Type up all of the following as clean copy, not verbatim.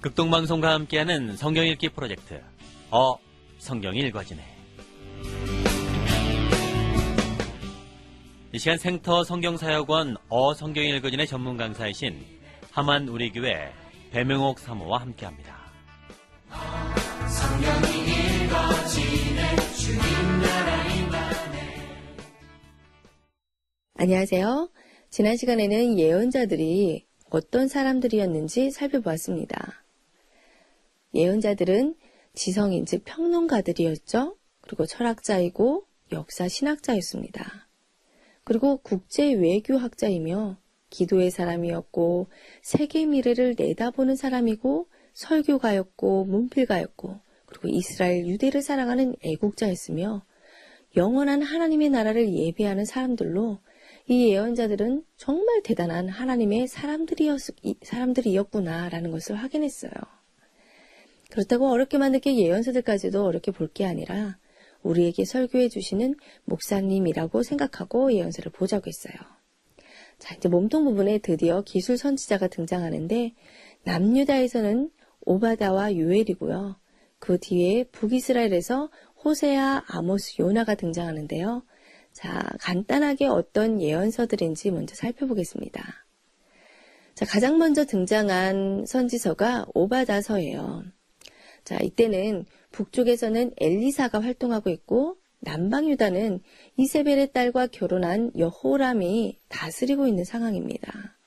극동방송과 함께하는 성경 읽기 프로젝트 성경이 읽어지네. 이 시간 생터 성경사역원 성경이 읽어지네 전문 강사이신 함안 우리교회 배명옥 사모와 함께합니다. 성경이 읽어지네 주님 나라 임하네. 안녕하세요. 지난 시간에는 예언자들이 어떤 사람들이었는지 살펴보았습니다. 예언자들은 지성인 즉 평론가들이었죠. 그리고 철학자이고 역사 신학자였습니다. 그리고 국제 외교학자이며 기도의 사람이었고 세계 미래를 내다보는 사람이고 설교가였고 문필가였고 그리고 이스라엘 유대를 사랑하는 애국자였으며 영원한 하나님의 나라를 예배하는 사람들로 이 예언자들은 정말 대단한 하나님의 사람들이었구나라는 것을 확인했어요. 그렇다고 어렵게만 느낄 예언자들까지도 어렵게 볼 게 아니라 우리에게 설교해 주시는 목사님이라고 생각하고 예언자를 보자고 했어요. 자, 이제 몸통 부분에 드디어 기술 선지자가 등장하는데 남유다에서는 오바다와 요엘이고요. 그 뒤에 북이스라엘에서 호세아, 아모스, 요나가 등장하는데요. 자, 간단하게 어떤 예언서들인지 먼저 살펴보겠습니다. 자, 가장 먼저 등장한 선지서가 오바다서예요. 자, 이때는 북쪽에서는 엘리사가 활동하고 있고 남방 유다는 이세벨의 딸과 결혼한 여호람이 다스리고 있는 상황입니다.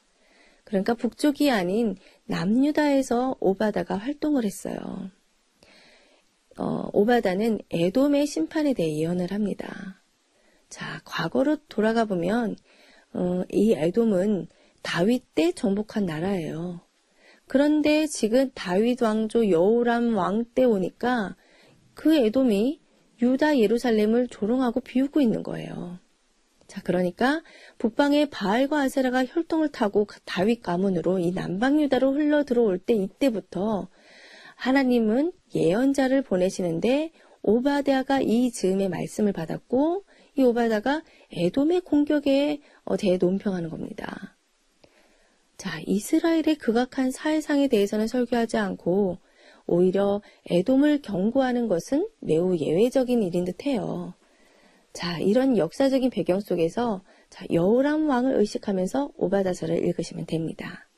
그러니까 북쪽이 아닌 남유다에서 오바다가 활동을 했어요. 오바다는 에돔의 심판에 대해 예언을 합니다. 자, 과거로 돌아가 보면 이 에돔은 다윗 때 정복한 나라예요. 그런데 지금 다윗 왕조 여호람 왕 때 오니까 그 에돔이 유다 예루살렘을 조롱하고 비웃고 있는 거예요. 자, 그러니까 북방의 바알과 아세라가 혈통을 타고 다윗 가문으로 이 남방 유다로 흘러 들어올 때 이때부터 하나님은 예언자를 보내시는데 오바댜가 이 즈음의 말씀을 받았고 이 오바다가 에돔의 공격에 대해 논평하는 겁니다. 자, 이스라엘의 극악한 사회상에 대해서는 설교하지 않고 오히려 에돔을 경고하는 것은 매우 예외적인 일인 듯해요. 자, 이런 역사적인 배경 속에서 여호람 왕을 의식하면서 오바다서를 읽으시면 됩니다.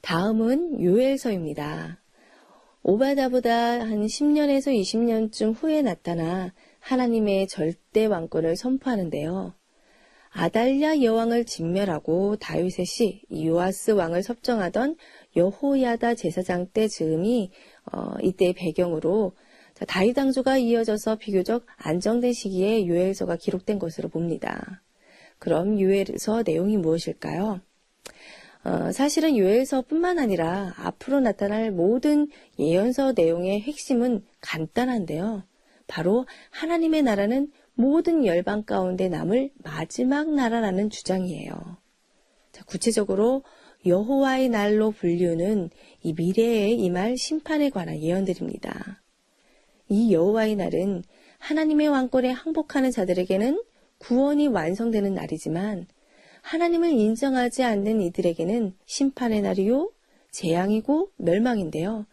다음은 요엘서입니다. 오바다보다 한 10년에서 20년쯤 후에 나타나 하나님의 절대 왕권을 선포하는데요. 아달랴 여왕을 진멸하고 다윗의 시 요아스 왕을 섭정하던 여호야다 제사장 때 즈음이 이때의 배경으로 다윗 왕조가 이어져서 비교적 안정된 시기에 요엘서가 기록된 것으로 봅니다. 그럼 요엘서 내용이 무엇일까요? 사실은 요엘서뿐만 아니라 앞으로 나타날 모든 예언서 내용의 핵심은 간단한데요. 바로 하나님의 나라는 모든 열방 가운데 남을 마지막 나라라는 주장이에요. 자, 구체적으로 여호와의 날로 불리우는 이 미래에 임할 심판에 관한 예언들입니다. 이 여호와의 날은 하나님의 왕권에 항복하는 자들에게는 구원이 완성되는 날이지만 하나님을 인정하지 않는 이들에게는 심판의 날이요, 재앙이고 멸망인데요.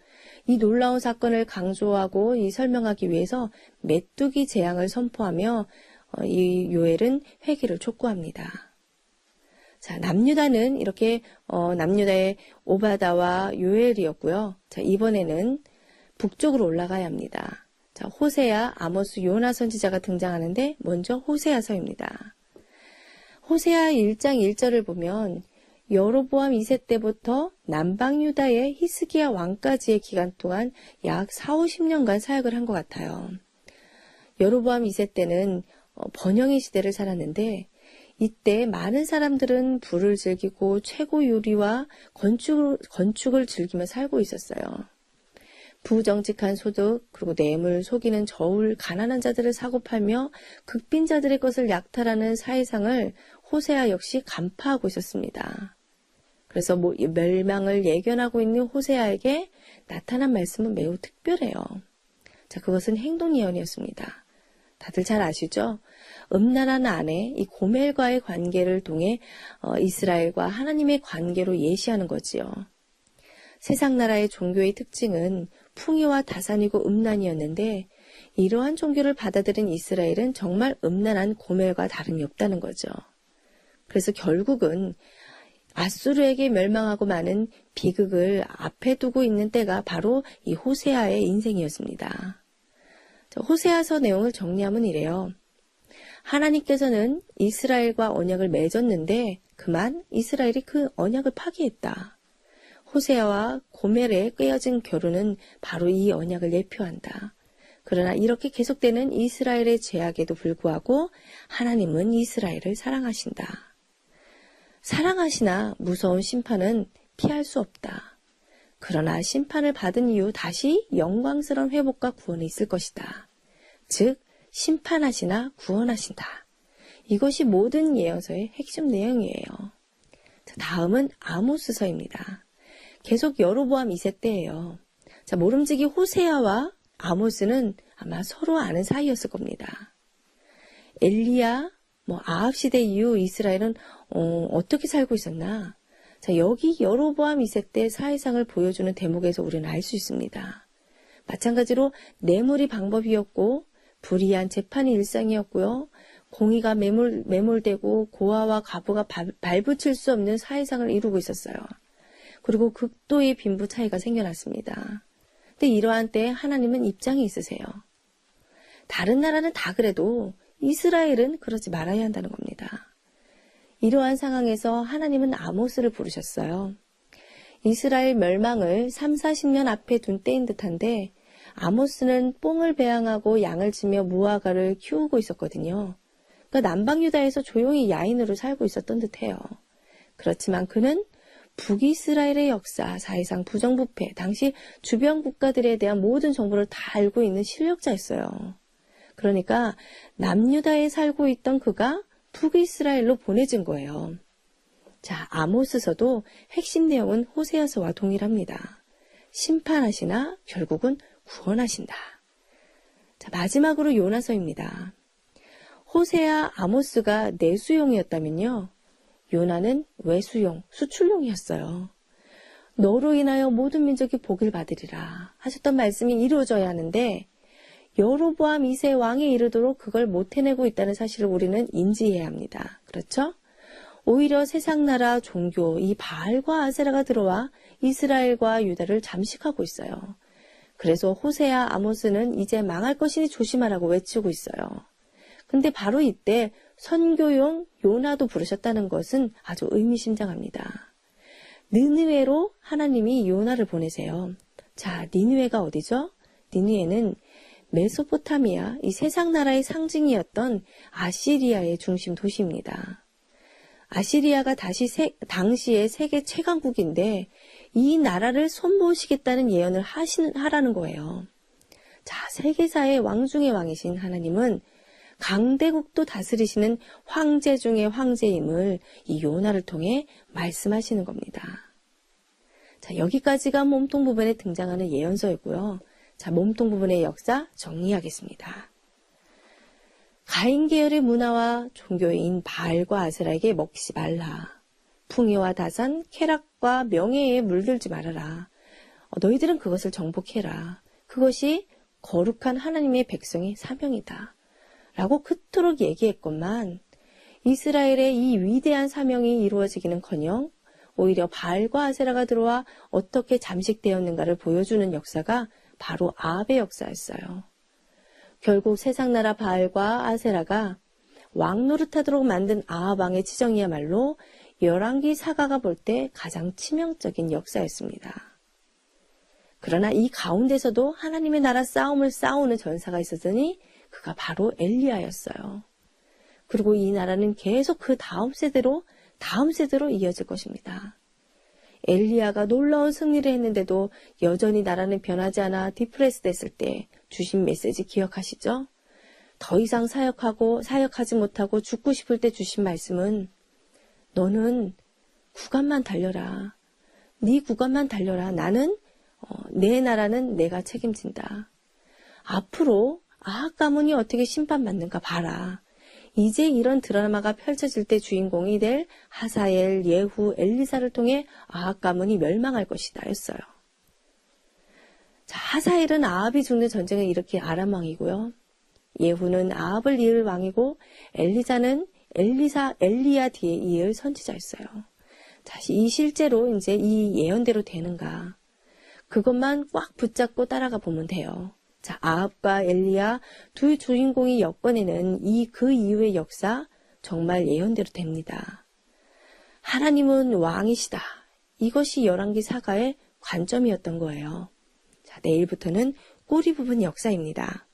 이 놀라운 사건을 강조하고 설명하기 위해서 메뚜기 재앙을 선포하며 이 요엘은 회개를 촉구합니다. 자, 남유다는 이렇게 남유다의 오바다와 요엘이었고요. 자, 이번에는 북쪽으로 올라가야 합니다. 자, 호세아, 아모스, 요나 선지자가 등장하는데 먼저 호세아서입니다. 호세아 1장 1절을 보면 여로보암 2세 때부터 남방 유다의 히스기야 왕까지의 기간 동안 약 40-50년간 사역을 한 것 같아요. 여로보암 2세 때는 번영의 시대를 살았는데 이때 많은 사람들은 부를 즐기고 최고 요리와 건축을 즐기며 살고 있었어요. 부정직한 소득, 그리고 뇌물, 속이는 저울, 가난한 자들을 사고팔며 극빈자들의 것을 약탈하는 사회상을 호세아 역시 간파하고 있었습니다. 그래서 멸망을 예견하고 있는 호세아에게 나타난 말씀은 매우 특별해요. 자, 그것은 행동 예언이었습니다. 다들 잘 아시죠? 음란한 아내, 이 고멜과의 관계를 통해 이스라엘과 하나님의 관계로 예시하는 거지요. 세상 나라의 종교의 특징은 풍요와 다산이고 음란이었는데 이러한 종교를 받아들인 이스라엘은 정말 음란한 고멜과 다름이 없다는 거죠. 그래서 결국은 아수르에게 멸망하고 마는 비극을 앞에 두고 있는 때가 바로 이 호세아의 인생이었습니다. 호세아서 내용을 정리하면 이래요. 하나님께서는 이스라엘과 언약을 맺었는데 그만 이스라엘이 그 언약을 파기했다. 호세아와 고멜의 꿰어진 결혼은 바로 이 언약을 예표한다. 그러나 이렇게 계속되는 이스라엘의 죄악에도 불구하고 하나님은 이스라엘을 사랑하신다. 사랑하시나 무서운 심판은 피할 수 없다. 그러나 심판을 받은 이후 다시 영광스러운 회복과 구원이 있을 것이다. 즉 심판하시나 구원하신다. 이것이 모든 예언서의 핵심 내용이에요. 다음은 아모스서입니다. 계속 여로보암 2세 때예요. 모름지기 호세아와 아모스는 아마 서로 아는 사이였을 겁니다. 엘리야, 아합 시대 이후 이스라엘은 어떻게 살고 있었나? 여기 여로보암 2세 때 사회상을 보여주는 대목에서 우리는 알 수 있습니다. 마찬가지로 뇌물이 방법이었고 불의한 재판이 일상이었고요. 공의가 매몰되고 고아와 과부가 발붙일 수 없는 사회상을 이루고 있었어요. 그리고 극도의 빈부 차이가 생겨났습니다. 근데 이러한 때에 하나님은 입장이 있으세요. 다른 나라는 다 그래도 이스라엘은 그러지 말아야 한다는 겁니다. 이러한 상황에서 하나님은 아모스를 부르셨어요. 이스라엘 멸망을 30-40년 앞에 둔 때인 듯한데 아모스는 뽕을 배양하고 양을 치며 무화과를 키우고 있었거든요. 그러니까 남방 유다에서 조용히 야인으로 살고 있었던 듯해요. 그렇지만 그는 북이스라엘의 역사, 사회상 부정부패, 당시 주변 국가들에 대한 모든 정보를 다 알고 있는 실력자였어요. 그러니까 남유다에 살고 있던 그가 북이스라엘로 보내진 거예요. 아모스서도 핵심 내용은 호세아서와 동일합니다. 심판하시나 결국은 구원하신다. 마지막으로 요나서입니다. 호세아, 아모스가 내수용이었다면요. 요나는 외수용, 수출용이었어요. 너로 인하여 모든 민족이 복을 받으리라 하셨던 말씀이 이루어져야 하는데 여로보암 2세 왕에 이르도록 그걸 못 해내고 있다는 사실을 우리는 인지해야 합니다. 그렇죠? 오히려 세상 나라 종교, 이 바알과 아세라가 들어와 이스라엘과 유다를 잠식하고 있어요. 그래서 호세아, 아모스는 이제 망할 것이니 조심하라고 외치고 있어요. 근데 바로 이때 선교용 요나도 부르셨다는 것은 아주 의미심장합니다. 느느웨로 하나님이 요나를 보내세요. 니느웨가 어디죠? 니느웨는 메소포타미아, 이 세상 나라의 상징이었던 아시리아의 중심 도시입니다. 아시리아가 당시의 세계 최강국인데 이 나라를 손보시겠다는 예언을 하라는 거예요. 세계사의 왕 중의 왕이신 하나님은 강대국도 다스리시는 황제 중의 황제임을 이 요나를 통해 말씀하시는 겁니다. 여기까지가 몸통 부분에 등장하는 예언서였고요. 몸통 부분의 역사 정리하겠습니다. 가인 계열의 문화와 종교인 바알과 아세라에게 먹히지 말라. 풍요와 다산, 쾌락과 명예에 물들지 말아라. 너희들은 그것을 정복해라. 그것이 거룩한 하나님의 백성의 사명이다. 라고 그토록 얘기했건만 이스라엘의 이 위대한 사명이 이루어지기는커녕 오히려 바알과 아세라가 들어와 어떻게 잠식되었는가를 보여주는 역사가 바로 아합의 역사였어요. 결국 세상 나라 바알과 아세라가 왕 노릇하도록 만든 아합 왕의 지정이야말로 열왕기 사가가 볼 때 가장 치명적인 역사였습니다. 그러나 이 가운데서도 하나님의 나라 싸움을 싸우는 전사가 있었으니 그가 바로 엘리야였어요. 그리고 이 나라는 계속 그 다음 세대로 이어질 것입니다. 엘리야가 놀라운 승리를 했는데도 여전히 나라는 변하지 않아 디프레스 됐을 때 주신 메시지 기억하시죠? 더 이상 사역하지 못하고 죽고 싶을 때 주신 말씀은 너는 구간만 달려라. 네 구간만 달려라. 내 나라는 내가 책임진다. 앞으로 아합 가문이 어떻게 심판받는가 봐라. 이제 이런 드라마가 펼쳐질 때 주인공이 될 하사엘, 예후, 엘리사를 통해 아합 가문이 멸망할 것이다 였어요. 자, 하사엘은 아합이 죽는 전쟁을 일으킨 아람 왕이고요. 예후는 아합을 이을 왕이고 엘리자는 엘리야 뒤에 이을 선지자였어요. 자, 이 실제로 이제 이 예언대로 되는가? 그것만 꽉 붙잡고 따라가 보면 돼요. 자, 아합과 엘리야 두 주인공이 엮어내는 그 이후의 역사 정말 예언대로 됩니다. 하나님은 왕이시다. 이것이 열왕기 사가의 관점이었던 거예요. 자, 내일부터는 꼬리 부분 역사입니다.